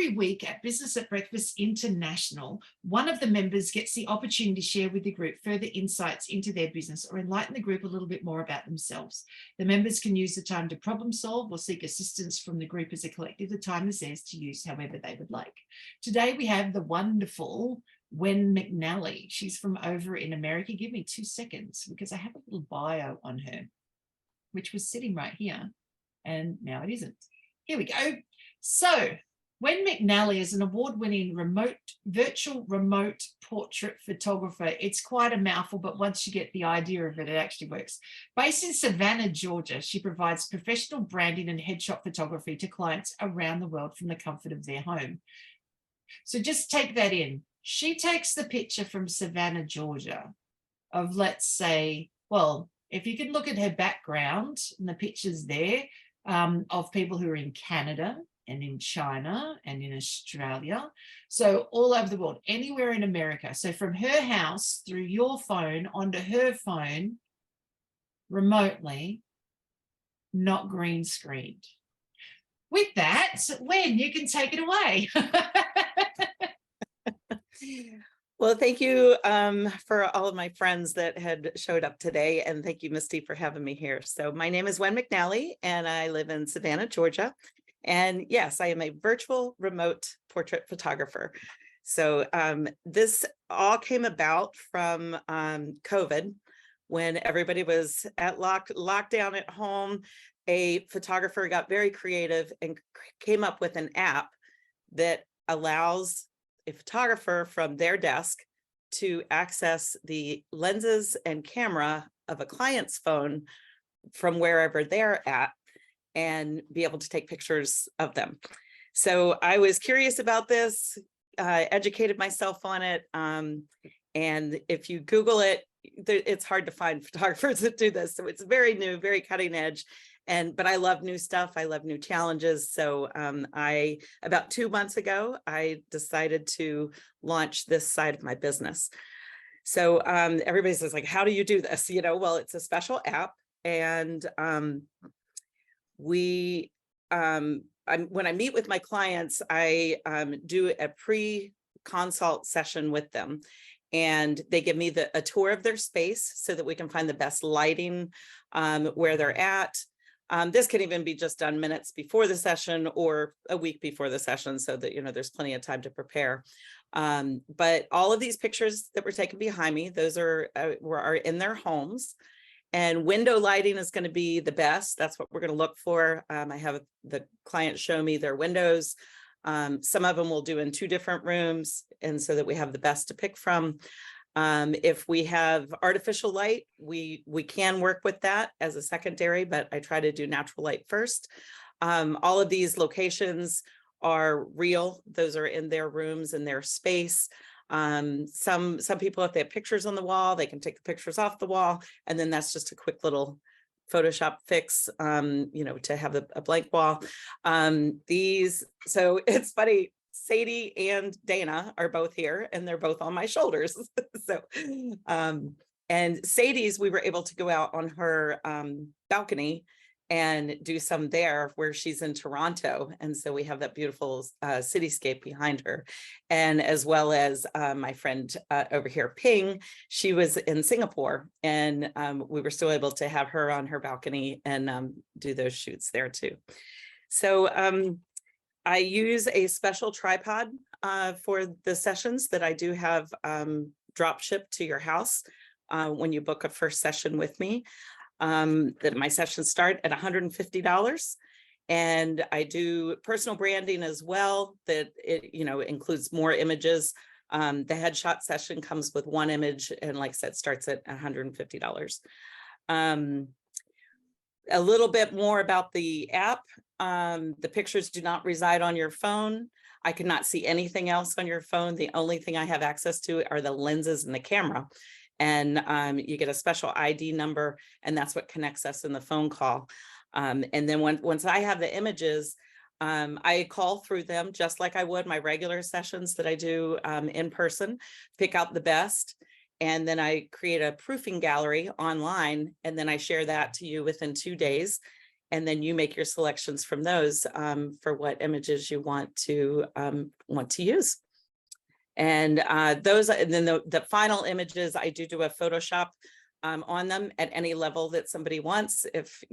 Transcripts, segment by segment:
every week at Business at Breakfast International, one of the members gets the opportunity to share with the group further insights into their business or enlighten the group a little bit more about themselves. The members can use the time to problem solve or seek assistance from the group as a collective. The time is theirs to use however they would like. Today we have the wonderful Wen McNally. She's from over in America. Give me 2 seconds because I have a little bio on her, which was sitting right here, and now it isn't. Here we go. So Wen McNally is an award-winning virtual remote portrait photographer. It's quite a mouthful, but once you get the idea of it, it actually works. Based in Savannah, Georgia, she provides professional branding and headshot photography to clients around the world from the comfort of their home. So just take that in. She takes the picture from Savannah, Georgia of, let's say, well, if you can look at her background and the pictures there of people who are in Canada and in China and in Australia. So all over the world, anywhere in America. So from her house through your phone onto her phone remotely, not green screened. With that, Wen, you can take it away. Well, thank you for all of my friends that had showed up today. And thank you, Misty, for having me here. So my name is Wen McNally, and I live in Savannah, Georgia. And yes, I am a virtual remote portrait photographer. So this all came about from COVID, when everybody was at lockdown at home. A photographer got very creative and came up with an app that allows a photographer from their desk to access the lenses and camera of a client's phone from wherever they're at and be able to take pictures of them. So I was curious about this, educated myself on it. And if you Google it, it's hard to find photographers that do this. So it's very new, very cutting edge. But I love new stuff. I love new challenges. So about 2 months ago, I decided to launch this side of my business. So everybody says, like, how do you do this? You know, well, it's a special app. And when I meet with my clients, I do a pre-consult session with them. And they give me a tour of their space so that we can find the best lighting where they're at. This can even be just done minutes before the session or a week before the session, so that, you know, there's plenty of time to prepare. But all of these pictures that were taken behind me, those are in their homes. And window lighting is going to be the best. That's what we're going to look for. I have the client show me their windows. Some of them we'll do in 2 different rooms, and so that we have the best to pick from. If we have artificial light, we can work with that as a secondary, but I try to do natural light first. All of these locations are real. Those are in their rooms and their space. Some people, if they have pictures on the wall, they can take the pictures off the wall, and then that's just a quick little Photoshop fix, you know, to have a blank wall. So it's funny, Sadie and Dana are both here, and they're both on my shoulders. So, and Sadie's, we were able to go out on her balcony and do some there, where she's in Toronto. And so we have that beautiful cityscape behind her. And as well as my friend over here, Ping, she was in Singapore, and we were still able to have her on her balcony and do those shoots there too. So I use a special tripod for the sessions that I do have drop shipped to your house when you book a first session with me. That my sessions start at $150, and I do personal branding as well. That it, you know, includes more images. The headshot session comes with 1 image, and like I said, starts at $150. A little bit more about the app. The pictures do not reside on your phone. I cannot see anything else on your phone. The only thing I have access to are the lenses and the camera. And you get a special ID number, and that's what connects us in the phone call. And then once I have the images, I call through them just like I would my regular sessions that I do in person, pick out the best, and then I create a proofing gallery online, and then I share that to you within 2 days. and then you make your selections from those for what images you want to use. And then the final images, I do a Photoshop on them at any level that somebody wants. If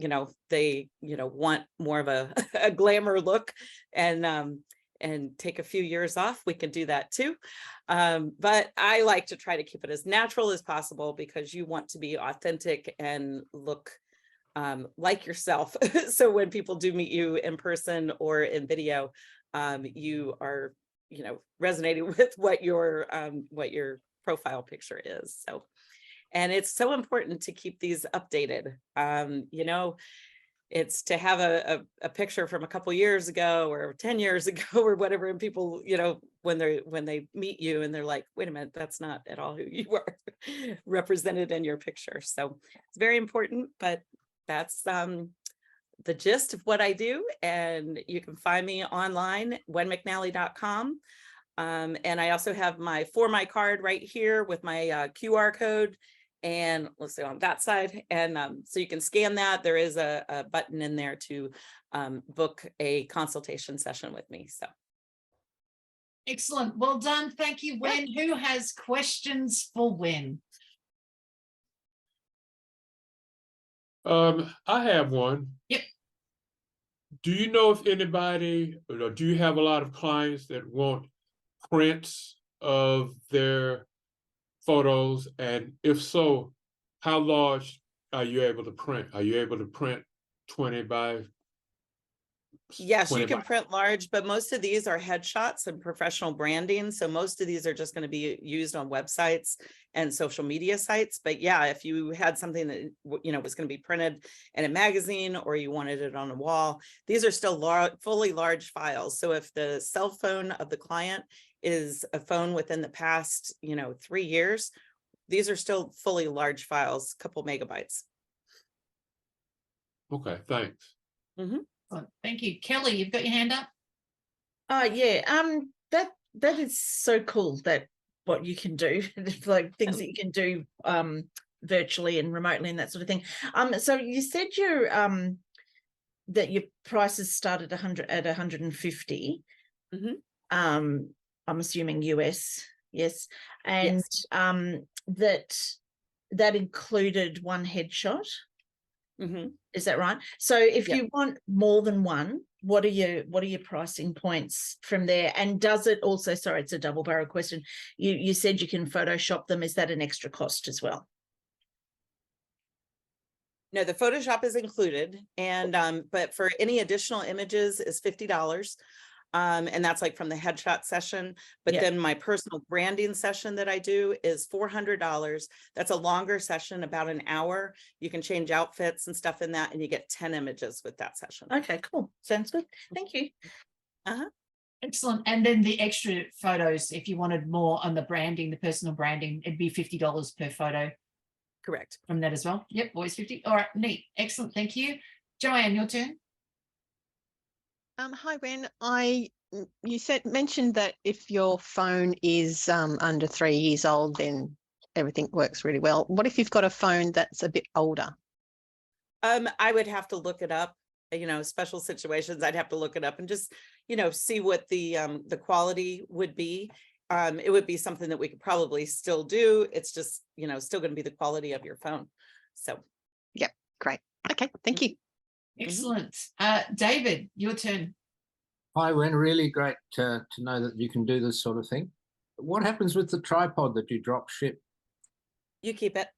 they want more of a, a glamour look and take a few years off, we can do that too. But I like to try to keep it as natural as possible, because you want to be authentic and look like yourself. So when people do meet you in person or in video, you are resonating with what your profile picture is. So, and it's so important to keep these updated. It's to have a picture from a couple years ago or 10 years ago or whatever, and people, when they meet you and they're like, wait a minute, that's not at all who you are represented in your picture. So it's very important, but that's the gist of what I do. And you can find me online, wenmcnally.com. And I also have my For My card right here with my QR code. And let's see, on that side. And so you can scan that. There is a button in there to book a consultation session with me. So. Excellent. Well done. Thank you, Wen. Yeah. Who has questions for Wen? I have one. Yep. Do you know if anybody, or do you have a lot of clients that want prints of their photos? And if so, how large are you able to print? Are you able to print 20 by? Yes, you can print large, but most of these are headshots and professional branding. So most of these are just going to be used on websites and social media sites. But yeah, if you had something that was going to be printed in a magazine, or you wanted it on a wall, these are still fully large files. So if the cell phone of the client is a phone within the past 3 years, these are still fully large files, a couple megabytes. Okay, thanks. Mm-hmm. Thank you. Kelly, you've got your hand up. Yeah, that is so cool, that what you can do, like things that you can do virtually and remotely and that sort of thing. So you said that your prices start at 150. Mm-hmm. I'm assuming US, yes, and yes. that included one headshot. Mm-hmm. Is that right? So if you want more than one, what are your pricing points from there? And does it also, sorry, it's a double barrel question. You said you can Photoshop them. Is that an extra cost as well? No, the Photoshop is included. And but for any additional images is $50. And that's like from the headshot session. But then my personal branding session that I do is $400. That's a longer session, about an hour. You can change outfits and stuff in that, and you get 10 images with that session. Okay, cool. Sounds good. Thank you. Excellent. And then the extra photos, if you wanted more on the branding, the personal branding, it'd be $50 per photo. Correct. From that as well. Yep, always 50. All right, neat. Excellent. Thank you. Joanne, your turn. Hi, Wen. You mentioned that if your phone is under 3 years old, then everything works really well. What if you've got a phone that's a bit older? I would have to look it up. Special situations, I'd have to look it up and just see what the quality would be. It would be something that we could probably still do. It's just still going to be the quality of your phone. So yep, great. Okay, thank you. Excellent. David, your turn. Hi, Wen. Really great to know that you can do this sort of thing. What happens with the tripod that you drop ship? You keep it.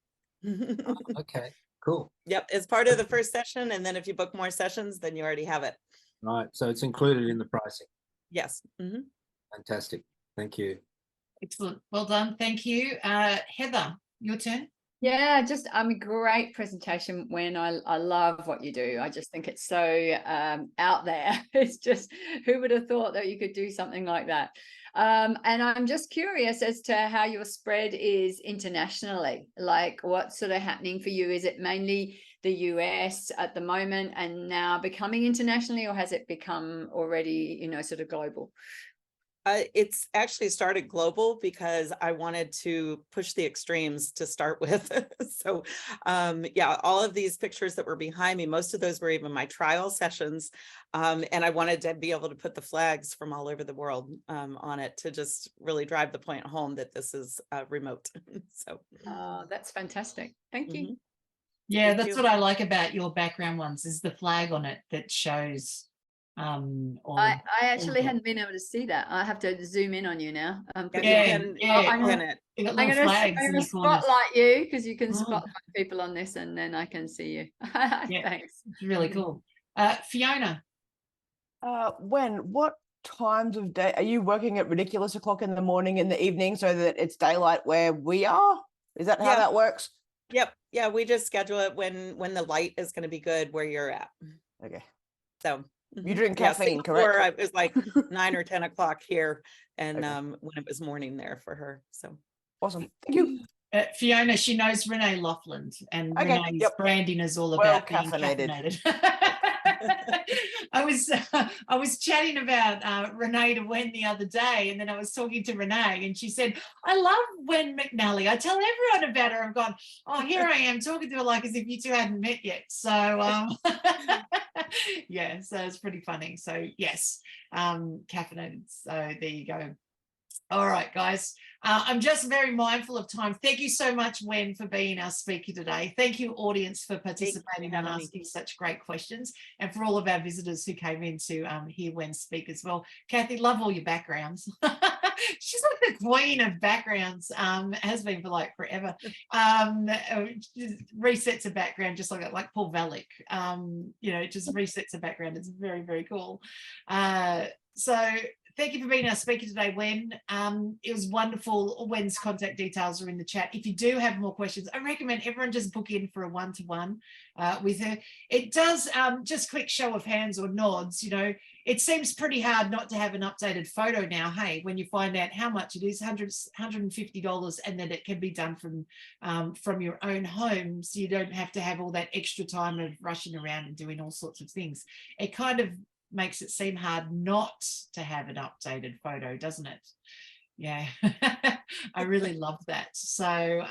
Okay, cool. Yep, it's part of the first session, and then if you book more sessions, then you already have it. Right, so it's included in the pricing. Yes. Mm-hmm. Fantastic. Thank you. Excellent. Well done. Thank you. Heather, your turn. Yeah, just a great presentation, Wen. I love what you do. I just think it's so out there. It's just, who would have thought that you could do something like that? And I'm just curious as to how your spread is internationally. Like, what's sort of happening for you? Is it mainly the US at the moment and now becoming internationally, or has it become already, sort of global? It's actually started global because I wanted to push the extremes to start with. So yeah, all of these pictures that were behind me, most of those were even my trial sessions. And I wanted to be able to put the flags from all over the world on it to just really drive the point home that this is remote. So Oh, that's fantastic. Thank you. mhm. Yeah, Thank that's you. what I like about your background ones is the flag on it that shows all I of actually the- hadn't been able to see that. I have to zoom in on you now. Yeah, yeah, I'm pin it. you got I'm little gonna, flags in the corners. spotlight you because you can Oh. spotlight people on this, and then I can see you. Yeah. Thanks. It's really cool. Fiona. Wen, what times of day are you working at ridiculous o'clock in the morning, in the evening, so that it's daylight where we are? Is that how Yeah. that works? Yep. Yeah, we just schedule it when the light is going to be good where you're at. Okay. So You drink yeah, caffeine, Singapore, correct? it was like 9 or 10 o'clock here, and Okay. when it was morning there for her. So Awesome. Thank you. Fiona, she knows Renee Laughlin, and Okay, Renee's yep. branding is all Well about being caffeinated. caffeinated. I was chatting about Renee to Wen the other day, and then I was talking to Renee, and she said, "I love Wen McNally. I tell everyone about her." I've gone, "Oh, here I am talking to her like as if you two hadn't met yet." So yeah, so it's pretty funny. So yes, caffeinated. So there you go. All right, guys. I'm just very mindful of time. Thank you so much, Wen, for being our speaker today. Thank you, audience, for participating and asking such great questions, and for all of our visitors who came in to hear Wen speak as well. Kathy, love all your backgrounds. She's like the queen of backgrounds, has been for like forever. Resets a background just like that, like Paul Vallick. Just resets a background. It's very, very cool. So thank you for being our speaker today, Wen. It was wonderful. Wen's contact details are in the chat. If you do have more questions, I recommend everyone just book in for a one-to-one with her. It does, just quick show of hands or nods, it seems pretty hard not to have an updated photo now, hey, when you find out how much it is, $150, and that it can be done from your own home, so you don't have to have all that extra time of rushing around and doing all sorts of things. It kind of makes it seem hard not to have an updated photo, doesn't it? Yeah, I really love that. So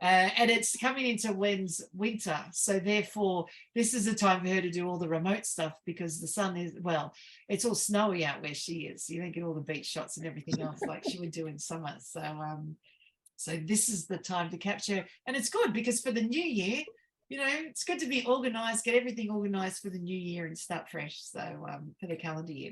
and it's coming into Wen's winter, so therefore this is a time for her to do all the remote stuff, because the sun is, well, it's all snowy out where she is. You don't get all the beach shots and everything else like she would do in summer. So this is the time to capture, and it's good because for the new year, it's good to be organized, get everything organized for the new year and start fresh. So for the calendar year.